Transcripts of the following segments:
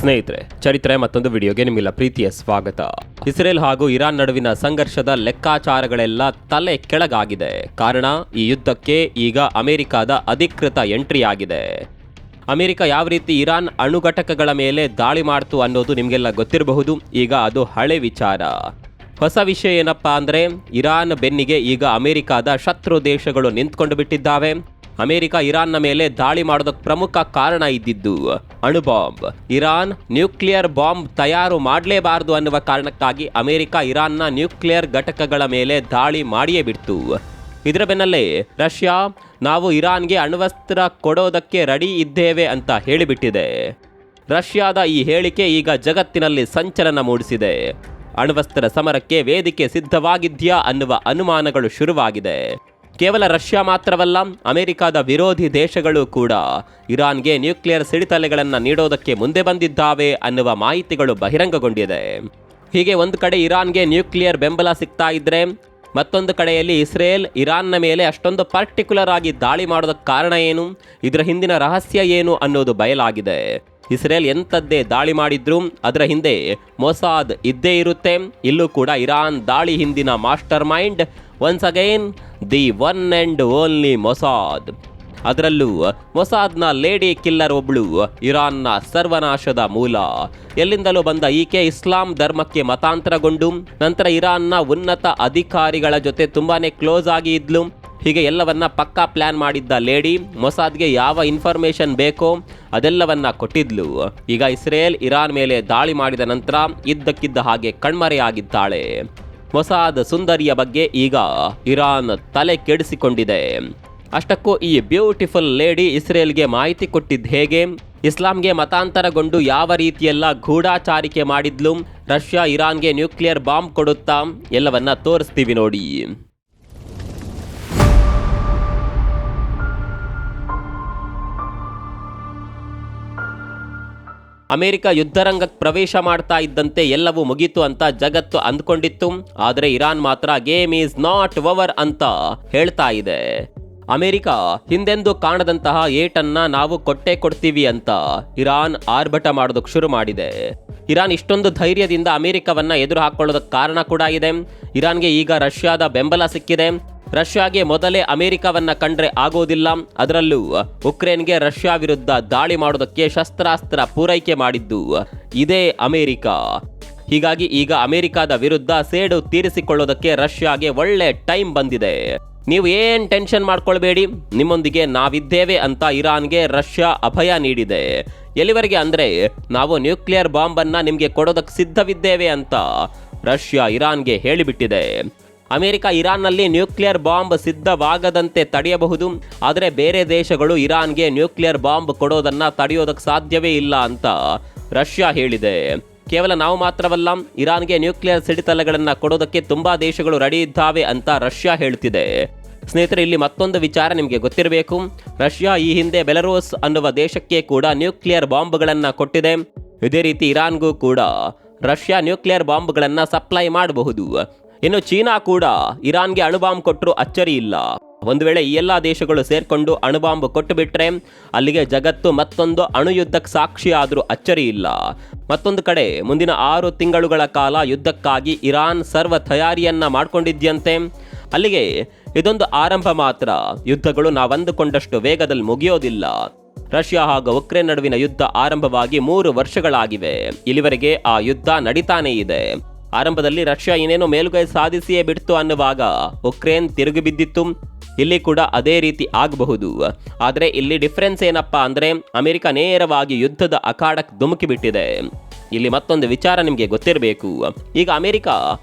ಸ್ನೇಹಿತರೆ, ಚರಿತ್ರೆ ಮತ್ತೊಂದು ವಿಡಿಯೋಗೆ ನಿಮ್ಮೆಲ್ಲ ಪ್ರೀತಿಯ ಸ್ವಾಗತ. ಇಸ್ರೇಲ್ ಹಾಗೂ ಇರಾನ್ ನಡುವಿನ ಸಂಘರ್ಷದ ಲೆಕ್ಕಾಚಾರಗಳೆಲ್ಲ ತಲೆ ಕೆಳಗಾಗಿದೆ. ಕಾರಣ, ಈ ಯುದ್ಧಕ್ಕೆ ಈಗ ಅಮೆರಿಕದ ಅಧಿಕೃತ ಎಂಟ್ರಿ ಆಗಿದೆ. ಅಮೆರಿಕ ಯಾವ ರೀತಿ ಇರಾನ್ ಅಣುಘಟಕಗಳ ಮೇಲೆ ದಾಳಿ ಮಾಡ್ತು ಅನ್ನೋದು ನಿಮಗೆಲ್ಲ ಗೊತ್ತಿರಬಹುದು. ಈಗ ಅದು ಹಳೆ ವಿಚಾರ. ಹೊಸ ವಿಷಯ ಏನಪ್ಪಾ ಅಂದರೆ, ಇರಾನ್ ಬೆನ್ನಿಗೆ ಈಗ ಅಮೆರಿಕದ ಶತ್ರು ದೇಶಗಳು ನಿಂತ್ಕೊಂಡು ಬಿಟ್ಟಿದ್ದಾವೆ. ಅಮೆರಿಕ ಇರಾನ್ನ ಮೇಲೆ ದಾಳಿ ಮಾಡೋದಕ್ಕೆ ಪ್ರಮುಖ ಕಾರಣ ಇದ್ದಿದ್ದು ಅಣುಬಾಂಬ್. ಇರಾನ್ ನ್ಯೂಕ್ಲಿಯರ್ ಬಾಂಬ್ ತಯಾರು ಮಾಡಲೇಬಾರದು ಅನ್ನುವ ಕಾರಣಕ್ಕಾಗಿ ಅಮೆರಿಕ ಇರಾನ್ನ ನ್ಯೂಕ್ಲಿಯರ್ ಘಟಕಗಳ ಮೇಲೆ ದಾಳಿ ಮಾಡಿಯೇ ಬಿಡ್ತು. ಇದರ ಬೆನ್ನಲ್ಲೇ ರಷ್ಯಾ ನಾವು ಇರಾನ್ಗೆ ಅಣ್ವಸ್ತ್ರ ಕೊಡೋದಕ್ಕೆ ರೆಡಿ ಇದ್ದೇವೆ ಅಂತ ಹೇಳಿಬಿಟ್ಟಿದೆ. ರಷ್ಯಾದ ಈ ಹೇಳಿಕೆ ಈಗ ಜಗತ್ತಿನಲ್ಲಿ ಸಂಚಲನ ಮೂಡಿಸಿದೆ. ಅಣ್ವಸ್ತ್ರ ಸಮರಕ್ಕೆ ವೇದಿಕೆ ಸಿದ್ಧವಾಗಿದ್ಯಾ ಅನ್ನುವ ಅನುಮಾನಗಳು ಶುರುವಾಗಿದೆ. ಕೇವಲ ರಷ್ಯಾ ಮಾತ್ರವಲ್ಲ, ಅಮೆರಿಕದ ವಿರೋಧಿ ದೇಶಗಳು ಕೂಡ ಇರಾನ್ಗೆ ನ್ಯೂಕ್ಲಿಯರ್ ಸಿಡಿತಲೆಗಳನ್ನು ನೀಡೋದಕ್ಕೆ ಮುಂದೆ ಬಂದಿದ್ದಾವೆ ಅನ್ನುವ ಮಾಹಿತಿಗಳು ಬಹಿರಂಗಗೊಂಡಿದೆ. ಹೀಗೆ ಒಂದು ಕಡೆ ಇರಾನ್ಗೆ ನ್ಯೂಕ್ಲಿಯರ್ ಬೆಂಬಲ ಸಿಗ್ತಾ ಇದ್ರೆ, ಮತ್ತೊಂದು ಕಡೆಯಲ್ಲಿ ಇಸ್ರೇಲ್ ಇರಾನ್ನ ಮೇಲೆ ಅಷ್ಟೊಂದು ಪರ್ಟಿಕ್ಯುಲರ್ ಆಗಿ ದಾಳಿ ಮಾಡೋದಕ್ಕೆ ಕಾರಣ ಏನು, ಇದರ ಹಿಂದಿನ ರಹಸ್ಯ ಏನು ಅನ್ನೋದು ಬಯಲಾಗಿದೆ. ಇಸ್ರೇಲ್ ಎಂಥದ್ದೇ ದಾಳಿ ಮಾಡಿದ್ರು ಅದರ ಹಿಂದೆ ಮೊಸಾದ್ ಇದ್ದೇ ಇರುತ್ತೆ. ಇಲ್ಲೂ ಕೂಡ ಇರಾನ್ ದಾಳಿ ಹಿಂದಿನ master mind once again the one and only Mossad. ಅದರಲ್ಲೂ ಮೊಸಾದ್ನ ಲೇಡಿ ಕಿಲ್ಲರ್ ಒಬ್ಳು ಇರಾನ್ನ ಸರ್ವನಾಶದ ಮೂಲ. ಎಲ್ಲಿಂದಲೂ ಬಂದ ಈಕೆ ಇಸ್ಲಾಂ ಧರ್ಮಕ್ಕೆ ಮತಾಂತರಗೊಂಡು ನಂತರ ಇರಾನ್ನ ಉನ್ನತ ಅಧಿಕಾರಿಗಳ ಜೊತೆ ತುಂಬಾನೇ ಕ್ಲೋಸ್ ಆಗಿ ಇದ್ಲು. ಹೀಗೆ ಎಲ್ಲವನ್ನ ಪಕ್ಕಾ ಪ್ಲಾನ್ ಮಾಡಿದ್ದ ಲೇಡಿ ಮೊಸಾದ್ಗೆ ಯಾವ ಇನ್ಫಾರ್ಮೇಶನ್ ಬೇಕೋ ಅದೆಲ್ಲವನ್ನ ಕೊಟ್ಟಿದ್ಲು. ಈಗ ಇಸ್ರೇಲ್ ಇರಾನ್ ಮೇಲೆ ದಾಳಿ ಮಾಡಿದ ನಂತರ ಇದ್ದಕ್ಕಿದ್ದ ಹಾಗೆ ಕಣ್ಮರೆಯಾಗಿದ್ದಾಳೆ. ಮೊಸಾದ್ ಸುಂದರಿಯ ಬಗ್ಗೆ ಈಗ ಇರಾನ್ ತಲೆ ಕೆಡಿಸಿಕೊಂಡಿದೆ. ಅಷ್ಟಕ್ಕೂ ಈ ಬ್ಯೂಟಿಫುಲ್ ಲೇಡಿ ಇಸ್ರೇಲ್ಗೆ ಮಾಹಿತಿ ಕೊಟ್ಟಿದ್ದು ಹೇಗೆ, ಇಸ್ಲಾಂಗೆ ಮತಾಂತರಗೊಂಡು ಯಾವ ರೀತಿಯೆಲ್ಲ ಗೂಢಾಚಾರಿಕೆ ಮಾಡಿದ್ಲು, ರಷ್ಯಾ ಇರಾನ್ಗೆ ನ್ಯೂಕ್ಲಿಯರ್ ಬಾಂಬ್ ಕೊಡುತ್ತಾ, ಎಲ್ಲವನ್ನ ತೋರಿಸ್ತೀವಿ ನೋಡಿ. ಅಮೆರಿಕ ಯುದ್ಧರಂಗಕ್ಕೆ ಪ್ರವೇಶ ಮಾಡ್ತಾ ಇದ್ದಂತೆ ಎಲ್ಲವೂ ಮುಗೀತು ಅಂತ ಜಗತ್ತು ಅಂದ್ಕೊಂಡಿತ್ತು. ಆದರೆ ಇರಾನ್ ಮಾತ್ರ ಗೇಮ್ ಈಸ್ ನಾಟ್ ಓವರ್ ಅಂತ ಹೇಳ್ತಾ ಇದೆ. ಅಮೆರಿಕ ಹಿಂದೆಂದೂ ಕಾಣದಂತಹ ಏಟನ್ನ ನಾವು ಕೊಟ್ಟೇ ಕೊಡ್ತೀವಿ ಅಂತ ಇರಾನ್ ಆರ್ಭಟ ಮಾಡೋದಕ್ಕೆ ಶುರು ಮಾಡಿದೆ. ಇರಾನ್ ಇಷ್ಟೊಂದು ಧೈರ್ಯದಿಂದ ಅಮೆರಿಕವನ್ನ ಎದುರು ಹಾಕೊಳ್ಳೋದಕ್ಕೆ ಕಾರಣ ಕೂಡ ಇದೆ. ಇರಾನ್ಗೆ ಈಗ ರಷ್ಯಾದ ಬೆಂಬಲ ಸಿಕ್ಕಿದೆ. ರಷ್ಯಾಗೆ ಮೊದಲೇ ಅಮೆರಿಕವನ್ನ ಕಂಡ್ರೆ ಆಗೋದಿಲ್ಲ. ಅದರಲ್ಲೂ ಉಕ್ರೇನ್ಗೆ ರಷ್ಯಾ ವಿರುದ್ಧ ದಾಳಿ ಮಾಡೋದಕ್ಕೆ ಶಸ್ತ್ರಾಸ್ತ್ರ ಪೂರೈಕೆ ಮಾಡಿದ್ದು ಇದೇ ಅಮೆರಿಕ. ಹೀಗಾಗಿ ಈಗ ಅಮೆರಿಕದ ವಿರುದ್ಧ ಸೇಡು ತೀರಿಸಿಕೊಳ್ಳೋದಕ್ಕೆ ರಷ್ಯಾಗೆ ಒಳ್ಳೆ ಟೈಮ್ ಬಂದಿದೆ. ನೀವು ಏನ್ ಟೆನ್ಷನ್ ಮಾಡ್ಕೊಳ್ಬೇಡಿ, ನಿಮ್ಮೊಂದಿಗೆ ನಾವಿದ್ದೇವೆ ಅಂತ ಇರಾನ್ಗೆ ರಷ್ಯಾ ಅಭಯ ನೀಡಿದೆ. ಎಲ್ಲಿವರೆಗೆ ಅಂದ್ರೆ, ನಾವು ನ್ಯೂಕ್ಲಿಯರ್ ಬಾಂಬ್ ಅನ್ನ ನಿಮ್ಗೆ ಕೊಡೋದಕ್ಕೆ ಸಿದ್ಧವಿದ್ದೇವೆ ಅಂತ ರಷ್ಯಾ ಇರಾನ್ಗೆ ಹೇಳಿಬಿಟ್ಟಿದೆ. ಅಮೆರಿಕ ಇರಾನ್ನಲ್ಲಿ ನ್ಯೂಕ್ಲಿಯರ್ ಬಾಂಬ್ ಸಿದ್ಧವಾಗದಂತೆ ತಡೆಯಬಹುದು, ಆದರೆ ಬೇರೆ ದೇಶಗಳು ಇರಾನ್ಗೆ ನ್ಯೂಕ್ಲಿಯರ್ ಬಾಂಬ್ ಕೊಡೋದನ್ನ ತಡೆಯೋದಕ್ಕೆ ಸಾಧ್ಯವೇ ಇಲ್ಲ ಅಂತ ರಷ್ಯಾ ಹೇಳಿದೆ. ಕೇವಲ ನಾವು ಮಾತ್ರವಲ್ಲ, ಇರಾನ್ಗೆ ನ್ಯೂಕ್ಲಿಯರ್ ಸಿಡಿತಲೆಗಳನ್ನು ಕೊಡೋದಕ್ಕೆ ತುಂಬಾ ದೇಶಗಳು ರೆಡಿ ಇದ್ದಾವೆ ಅಂತ ರಷ್ಯಾ ಹೇಳ್ತಿದೆ. ಸ್ನೇಹಿತರೆ, ಇಲ್ಲಿ ಮತ್ತೊಂದು ವಿಚಾರ ನಿಮಗೆ ಗೊತ್ತಿರಬೇಕು. ರಷ್ಯಾ ಈ ಹಿಂದೆ ಬೆಲರೋಸ್ ಅನ್ನುವ ದೇಶಕ್ಕೆ ಕೂಡ ನ್ಯೂಕ್ಲಿಯರ್ ಬಾಂಬ್ಗಳನ್ನು ಕೊಟ್ಟಿದೆ. ಇದೇ ರೀತಿ ಇರಾನ್ಗೂ ಕೂಡ ರಷ್ಯಾ ನ್ಯೂಕ್ಲಿಯರ್ ಬಾಂಬ್ಗಳನ್ನು ಸಪ್ಲೈ ಮಾಡಬಹುದು. ಇನ್ನು ಚೀನಾ ಕೂಡ ಇರಾನ್ಗೆ ಅಣುಬಾಂಬ್ ಕೊಟ್ಟರು ಅಚ್ಚರಿ ಇಲ್ಲ. ಒಂದು ವೇಳೆ ಈ ಎಲ್ಲ ದೇಶಗಳು ಸೇರ್ಕೊಂಡು ಅಣುಬಾಂಬ್ ಕೊಟ್ಟು ಬಿಟ್ರೆ ಅಲ್ಲಿಗೆ ಜಗತ್ತು ಮತ್ತೊಂದು ಅಣುಯುದ್ಧಕ್ಕೆ ಸಾಕ್ಷಿ ಆದರೂ ಅಚ್ಚರಿ ಇಲ್ಲ. ಮತ್ತೊಂದು ಕಡೆ ಮುಂದಿನ 6 ತಿಂಗಳುಗಳ ಕಾಲ ಯುದ್ಧಕ್ಕಾಗಿ ಇರಾನ್ ಸರ್ವ ತಯಾರಿಯನ್ನ ಮಾಡ್ಕೊಂಡಿದ್ಯಂತೆ. ಅಲ್ಲಿಗೆ ಇದೊಂದು ಆರಂಭ ಮಾತ್ರ. ಯುದ್ಧಗಳು ನಾವಂದುಕೊಂಡಷ್ಟು ವೇಗದಲ್ಲಿ ಮುಗಿಯೋದಿಲ್ಲ. ರಷ್ಯಾ ಹಾಗೂ ಉಕ್ರೇನ್ ನಡುವಿನ ಯುದ್ಧ ಆರಂಭವಾಗಿ 3 ವರ್ಷಗಳಾಗಿವೆ. ಇಲ್ಲಿವರೆಗೆ ಆ ಯುದ್ಧ ನಡೀತಾನೇ ಇದೆ. ಆರಂಭದಲ್ಲಿ ರಷ್ಯಾ ಏನೇನೋ ಮೇಲುಗೈ ಸಾಧಿಸಿಯೇ ಬಿಡ್ತು ಅನ್ನುವಾಗ ಉಕ್ರೇನ್ ತಿರುಗಿ ಬಿದ್ದಿತ್ತು. ಇಲ್ಲಿ ಕೂಡ ಅದೇ ರೀತಿ ಆಗಬಹುದು. ಆದರೆ ಇಲ್ಲಿ ಡಿಫರೆನ್ಸ್ ಏನಪ್ಪಾ ಅಂದ್ರೆ, ಅಮೆರಿಕ ನೇರವಾಗಿ ಯುದ್ಧದ ಅಖಾಡಕ್ಕೆ ಧುಮುಕಿ ಬಿಟ್ಟಿದೆ. ಇಲ್ಲಿ ಮತ್ತೊಂದು ವಿಚಾರ ನಿಮಗೆ ಗೊತ್ತಿರಬೇಕು. ಈಗ ಅಮೆರಿಕ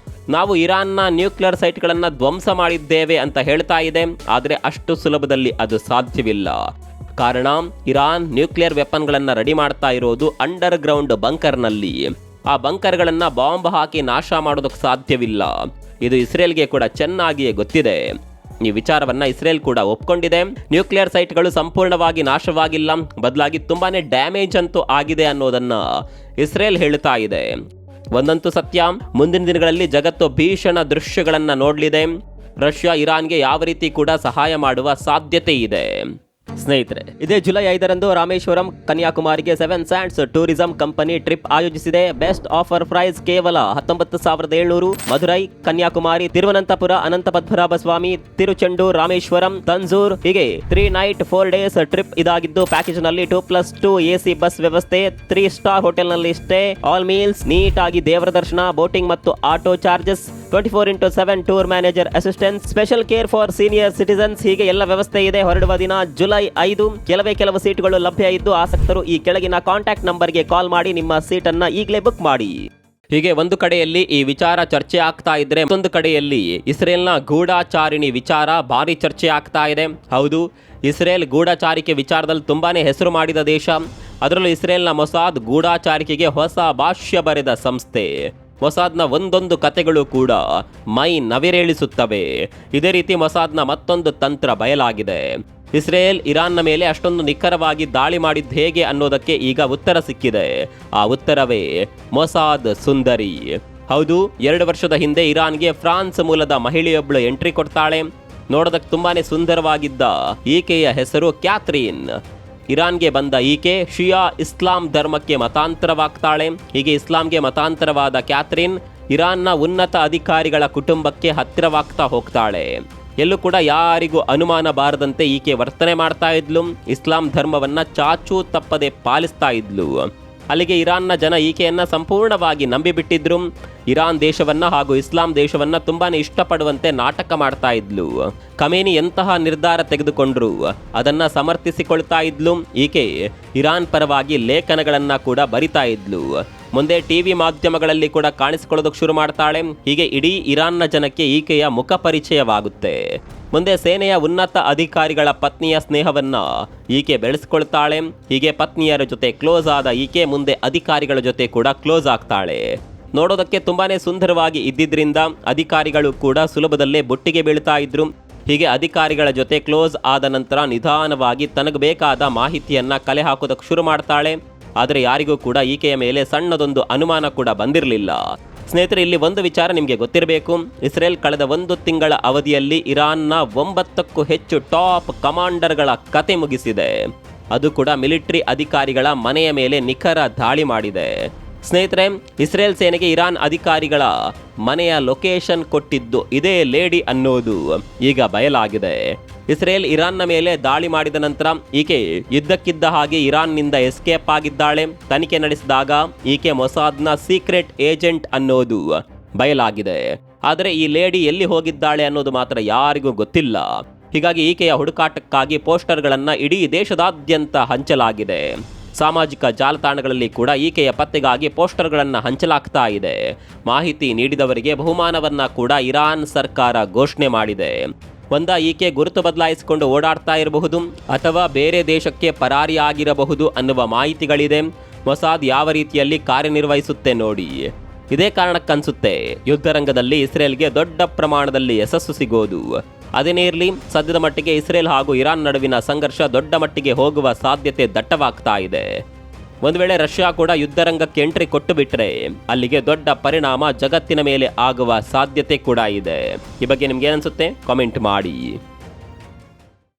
ನಾವು ಇರಾನ್ನ ನ್ಯೂಕ್ಲಿಯರ್ ಸೈಟ್ಗಳನ್ನು ಧ್ವಂಸ ಮಾಡಿದ್ದೇವೆ ಅಂತ ಹೇಳ್ತಾ ಇದೆ. ಆದರೆ ಅಷ್ಟು ಸುಲಭದಲ್ಲಿ ಅದು ಸಾಧ್ಯವಿಲ್ಲ. ಕಾರಣ, ಇರಾನ್ ನ್ಯೂಕ್ಲಿಯರ್ ವೆಪನ್ಗಳನ್ನು ರೆಡಿ ಮಾಡ್ತಾ ಇರೋದು ಅಂಡರ್ ಗ್ರೌಂಡ್ ಬಂಕರ್ನಲ್ಲಿ. ಆ ಬಂಕರ್ಗಳನ್ನು ಬಾಂಬ್ ಹಾಕಿ ನಾಶ ಮಾಡೋದಕ್ಕೆ ಸಾಧ್ಯವಿಲ್ಲ. ಇದು ಇಸ್ರೇಲ್ಗೆ ಕೂಡ ಚೆನ್ನಾಗಿಯೇ ಗೊತ್ತಿದೆ. ಈ ವಿಚಾರವನ್ನ ಇಸ್ರೇಲ್ ಕೂಡ ಒಪ್ಕೊಂಡಿದೆ. ನ್ಯೂಕ್ಲಿಯರ್ ಸೈಟ್ಗಳು ಸಂಪೂರ್ಣವಾಗಿ ನಾಶವಾಗಿಲ್ಲ, ಬದಲಾಗಿ ತುಂಬಾನೇ ಡ್ಯಾಮೇಜ್ ಅಂತೂ ಆಗಿದೆ ಅನ್ನೋದನ್ನ ಇಸ್ರೇಲ್ ಹೇಳ್ತಾ ಇದೆ. ಒಂದಂತೂ ಸತ್ಯ, ಮುಂದಿನ ದಿನಗಳಲ್ಲಿ ಜಗತ್ತು ಭೀಷಣ ದೃಶ್ಯಗಳನ್ನ ನೋಡಲಿದೆ. ರಷ್ಯಾ ಇರಾನ್ಗೆ ಯಾವ ರೀತಿ ಕೂಡ ಸಹಾಯ ಮಾಡುವ ಸಾಧ್ಯತೆ ಇದೆ. ಸ್ನೇಹಿತರೆ, ಇದೇ ಜುಲೈ 5ರಂದು ರಾಮೇಶ್ವರಂ ಕನ್ಯಾಕುಮಾರಿಗೆ 7 ಸ್ಯಾಂಡ್ಸ್ ಟೂರಿಸಂ ಕಂಪನಿ ಟ್ರಿಪ್ ಆಯೋಜಿಸಿದೆ. ಬೆಸ್ಟ್ ಆಫರ್ ಪ್ರೈಸ್ ಕೇವಲ 19,700. ಮಧುರೈ, ಕನ್ಯಾಕುಮಾರಿ, ತಿರುವನಂತಪುರ, ಅನಂತ ಪದ್ಮನಾಭ ಸ್ವಾಮಿ, ತಿರುಚೆಂಡೂರ್, ರಾಮೇಶ್ವರಂ, ತಂಜೂರ್ ಹೀಗೆ 3 ನೈಟ್ 4 ಡೇಸ್ ಟ್ರಿಪ್ ಇದಾಗಿದ್ದು ಪ್ಯಾಕೇಜ್ ನಲ್ಲಿ 2+2 AC ಬಸ್ ವ್ಯವಸ್ಥೆ, 3 ಸ್ಟಾರ್ ಹೋಟೆಲ್ ನಲ್ಲಿ ಸ್ಟೇ, ಆಲ್ ಮೀಲ್ಸ್, ನೀಟ್ ಆಗಿ ದೇವರ ದರ್ಶನ, ಬೋಟಿಂಗ್ ಮತ್ತು auto charges, 24/7 tour manager assistance, special care for senior citizens ಹೀಗೆ ಎಲ್ಲ ವ್ಯವಸ್ಥೆ ಇದೆ. ಹೊರಡುವ ದಿನ ಜುಲೈ 5. ಕೆಲವು ಸೀಟುಗಳು ಲಭ್ಯ ಇದ್ದು ಆಸಕ್ತರು ಈ ಕೆಳಗಿನ ಕಾಂಟ್ಯಾಕ್ಟ್ ನಂಬರ್ಗೆ ಕಾಲ್ ಮಾಡಿ ನಿಮ್ಮ ಸೀಟನ್ನ ಈಗಲೇ ಬುಕ್ ಮಾಡಿ. ಹೀಗೆ ಒಂದು ಕಡೆಯಲ್ಲಿ ಈ ವಿಚಾರ ಚರ್ಚೆ ಆಗ್ತಾ ಇದ್ರೆ ಮತ್ತೊಂದು ಕಡೆಯಲ್ಲಿ ಇಸ್ರೇಲ್ನ ಗೂಢಾಚಾರಿಣಿ ವಿಚಾರ ಭಾರಿ ಚರ್ಚೆ ಆಗ್ತಾ ಇದೆ. ಹೌದು, ಇಸ್ರೇಲ್ ಗೂಢಾಚಾರಿಕೆ ವಿಚಾರದಲ್ಲಿ ತುಂಬಾನೇ ಹೆಸರು ಮಾಡಿದ ದೇಶ. ಅದರಲ್ಲೂ ಇಸ್ರೇಲ್ನ ಮೊಸಾದ್ ಗೂಢಾಚಾರಿಕೆಗೆ ಹೊಸ ಭಾಷ್ಯ ಬರೆದ ಸಂಸ್ಥೆ. ಮೊಸಾದ್ನ ಒಂದೊಂದು ಕತೆಗಳು ಕೂಡ ಮೈ ನವಿರೇಳಿಸುತ್ತವೆ. ಇದೇ ರೀತಿ ಮೊಸಾದ್ನ ಮತ್ತೊಂದು ತಂತ್ರ ಬಯಲಾಗಿದೆ. ಇಸ್ರೇಲ್ ಇರಾನ್ನ ಮೇಲೆ ಅಷ್ಟೊಂದು ನಿಖರವಾಗಿ ದಾಳಿ ಮಾಡಿದ್ದು ಹೇಗೆ ಅನ್ನೋದಕ್ಕೆ ಈಗ ಉತ್ತರ ಸಿಕ್ಕಿದೆ. ಆ ಉತ್ತರವೇ ಮೊಸಾದ್ ಸುಂದರಿ. ಹೌದು, 2 ವರ್ಷದ ಹಿಂದೆ ಇರಾನ್ಗೆ ಫ್ರಾನ್ಸ್ ಮೂಲದ ಮಹಿಳೆಯೊಬ್ಬಳು ಎಂಟ್ರಿ ಕೊಡ್ತಾಳೆ. ನೋಡೋದಕ್ಕೆ ತುಂಬಾನೇ ಸುಂದರವಾಗಿದ್ದ ಈಕೆಯ ಹೆಸರು ಕ್ಯಾಥ್ರೀನ್. ಇರಾನ್ಗೆ ಬಂದ ಈಕೆ ಶಿಯಾ ಇಸ್ಲಾಂ ಧರ್ಮಕ್ಕೆ ಮತಾಂತರವಾಗ್ತಾಳೆ. ಹೀಗೆ ಇಸ್ಲಾಂಗೆ ಮತಾಂತರವಾದ ಕ್ಯಾಥ್ರೀನ್ ಇರಾನ್ನ ಉನ್ನತ ಅಧಿಕಾರಿಗಳ ಕುಟುಂಬಕ್ಕೆ ಹತ್ತಿರವಾಗ್ತಾ ಹೋಗ್ತಾಳೆ. ಎಲ್ಲೂ ಕೂಡ ಯಾರಿಗೂ ಅನುಮಾನ ಬಾರದಂತೆ ಈಕೆ ವರ್ತನೆ ಮಾಡ್ತಾ ಇದ್ಲು. ಇಸ್ಲಾಂ ಧರ್ಮವನ್ನ ಚಾಚೂ ತಪ್ಪದೆ ಪಾಲಿಸ್ತಾ ಇದ್ಲು. ಅಲ್ಲಿಗೆ ಇರಾನ್ನ ಜನ ಈಕೆಯನ್ನ ಸಂಪೂರ್ಣವಾಗಿ ನಂಬಿಬಿಟ್ಟಿದ್ರು. ಇರಾನ್ ದೇಶವನ್ನ ಹಾಗೂ ಇಸ್ಲಾಂ ದೇಶವನ್ನ ತುಂಬಾನೇ ಇಷ್ಟಪಡುವಂತೆ ನಾಟಕ ಮಾಡ್ತಾ ಇದ್ಲು. ಖಮೇನಿ ಎಂತಹ ನಿರ್ಧಾರ ತೆಗೆದುಕೊಂಡ್ರು ಅದನ್ನ ಸಮರ್ಥಿಸಿಕೊಳ್ತಾ ಇದ್ಲು. ಈಕೆ ಇರಾನ್ ಪರವಾಗಿ ಲೇಖನಗಳನ್ನ ಕೂಡ ಬರಿತಾ ಇದ್ಲು. ಮುಂದೆ ಟಿವಿ ಮಾಧ್ಯಮಗಳಲ್ಲಿ ಕೂಡ ಕಾಣಿಸಿಕೊಳ್ಳೋದಕ್ಕೆ ಶುರು ಮಾಡ್ತಾಳೆ. ಹೀಗೆ ಇಡೀ ಇರಾನ್ನ ಜನಕ್ಕೆ ಈಕೆಯ ಮುಖ ಪರಿಚಯವಾಗುತ್ತೆ. ಮುಂದೆ ಸೇನೆಯ ಉನ್ನತ ಅಧಿಕಾರಿಗಳ ಪತ್ನಿಯ ಸ್ನೇಹವನ್ನ ಈಕೆ ಬೆಳೆಸ್ಕೊಳ್ತಾಳೆ. ಹೀಗೆ ಪತ್ನಿಯರ ಜೊತೆ ಕ್ಲೋಸ್ ಆದ ಈಕೆ ಮುಂದೆ ಅಧಿಕಾರಿಗಳ ಜೊತೆ ಕೂಡ ಕ್ಲೋಸ್ ಆಗ್ತಾಳೆ. ನೋಡೋದಕ್ಕೆ ತುಂಬಾನೇ ಸುಂದರವಾಗಿ ಇದ್ದಿದ್ರಿಂದ ಅಧಿಕಾರಿಗಳು ಕೂಡ ಸುಲಭದಲ್ಲೇ ಬುಟ್ಟಿಗೆ ಬೀಳ್ತಾ ಇದ್ರು. ಹೀಗೆ ಅಧಿಕಾರಿಗಳ ಜೊತೆ ಕ್ಲೋಸ್ ಆದ ನಂತರ ನಿಧಾನವಾಗಿ ತನಗೆ ಬೇಕಾದ ಮಾಹಿತಿಯನ್ನ ಕಲೆ ಹಾಕೋದಕ್ಕೆ ಶುರು ಮಾಡ್ತಾಳೆ. ಆದರೆ ಯಾರಿಗೂ ಕೂಡ ಈಕೆಯ ಮೇಲೆ ಸಣ್ಣದೊಂದು ಅನುಮಾನ ಕೂಡ ಬಂದಿರಲಿಲ್ಲ. ಸ್ನೇಹಿತರೆ, ಇಲ್ಲಿ ಒಂದು ವಿಚಾರ ನಿಮಗೆ ಗೊತ್ತಿರಬೇಕು. ಇಸ್ರೇಲ್ ಕಳೆದ 1 ತಿಂಗಳ ಅವಧಿಯಲ್ಲಿ ಇರಾನ್ನ 9ಕ್ಕೂ ಹೆಚ್ಚು ಟಾಪ್ ಕಮಾಂಡರ್ಗಳ ಕತೆ ಮುಗಿಸಿದೆ. ಅದು ಕೂಡ ಮಿಲಿಟರಿ ಅಧಿಕಾರಿಗಳ ಮನೆಯ ಮೇಲೆ ನಿಖರ ದಾಳಿ ಮಾಡಿದೆ. ಸ್ನೇಹಿತರೆ, ಇಸ್ರೇಲ್ ಸೇನೆಗೆ ಇರಾನ್ ಅಧಿಕಾರಿಗಳ ಮನೆಯ ಲೊಕೇಶನ್ ಕೊಟ್ಟಿದ್ದು ಇದೇ ಲೇಡಿ ಅನ್ನೋದು ಈಗ ಬಯಲಾಗಿದೆ. ಇಸ್ರೇಲ್ ಇರಾನ್ನ ಮೇಲೆ ದಾಳಿ ಮಾಡಿದ ನಂತರ ಈಕೆ ಇದ್ದಕ್ಕಿದ್ದ ಹಾಗೆ ಇರಾನ್ನಿಂದ ಎಸ್ಕೇಪ್ ಆಗಿದ್ದಾಳೆ. ತನಿಖೆ ನಡೆಸಿದಾಗ ಈಕೆ ಮೊಸಾದ್ನ ಸೀಕ್ರೆಟ್ ಏಜೆಂಟ್ ಅನ್ನೋದು ಬಯಲಾಗಿದೆ. ಆದರೆ ಈ ಲೇಡಿ ಎಲ್ಲಿ ಹೋಗಿದ್ದಾಳೆ ಅನ್ನೋದು ಮಾತ್ರ ಯಾರಿಗೂ ಗೊತ್ತಿಲ್ಲ. ಹೀಗಾಗಿ ಈಕೆಯ ಹುಡುಕಾಟಕ್ಕಾಗಿ ಪೋಸ್ಟರ್ಗಳನ್ನು ಇಡೀ ದೇಶದಾದ್ಯಂತ ಹಂಚಲಾಗಿದೆ. ಸಾಮಾಜಿಕ ಜಾಲತಾಣಗಳಲ್ಲಿ ಕೂಡ ಈಕೆಯ ಪತ್ತೆಗಾಗಿ ಪೋಸ್ಟರ್ಗಳನ್ನು ಹಂಚಲಾಗ್ತಾ ಇದೆ. ಮಾಹಿತಿ ನೀಡಿದವರಿಗೆ ಬಹುಮಾನವನ್ನ ಕೂಡ ಇರಾನ್ ಸರ್ಕಾರ ಘೋಷಣೆ ಮಾಡಿದೆ. ಈಕೆ ಗುರುತು ಬದಲಾಯಿಸಿಕೊಂಡು ಓಡಾಡ್ತಾ ಇರಬಹುದು ಅಥವಾ ಬೇರೆ ದೇಶಕ್ಕೆ ಪರಾರಿಯಾಗಿರಬಹುದು ಅನ್ನುವ ಮಾಹಿತಿಗಳಿದೆ. ಮೊಸಾದ್ ಯಾವ ರೀತಿಯಲ್ಲಿ ಕಾರ್ಯನಿರ್ವಹಿಸುತ್ತೆ ನೋಡಿ. ಇದೇ ಕಾರಣಕ್ಕನ್ಸುತ್ತೆ ಯುದ್ಧರಂಗದಲ್ಲಿ ಇಸ್ರೇಲ್ಗೆ ದೊಡ್ಡ ಪ್ರಮಾಣದಲ್ಲಿ ಯಶಸ್ಸು ಸಿಗೋದು. ಅದೇನೇ ಇರಲಿ, ಸದ್ಯದ ಮಟ್ಟಿಗೆ ಇಸ್ರೇಲ್ ಹಾಗೂ ಇರಾನ್ ನಡುವಿನ ಸಂಘರ್ಷ ದೊಡ್ಡ ಮಟ್ಟಿಗೆ ಹೋಗುವ ಸಾಧ್ಯತೆ ದಟ್ಟವಾಗ್ತಾ ಇದೆ. ಒಂದು ವೇಳೆ ರಷ್ಯಾ ಕೂಡ ಯುದ್ಧರಂಗಕ್ಕೆ ಎಂಟ್ರಿ ಕೊಟ್ಟು ಬಿಟ್ರೆ ಅಲ್ಲಿಗೆ ದೊಡ್ಡ ಪರಿಣಾಮ ಜಗತ್ತಿನ ಮೇಲೆ ಆಗುವ ಸಾಧ್ಯತೆ ಕೂಡ ಇದೆ. ಈ ಬಗ್ಗೆ ನಿಮ್ಗೆ ಏನನ್ಸುತ್ತೆ ಕಾಮೆಂಟ್ ಮಾಡಿ.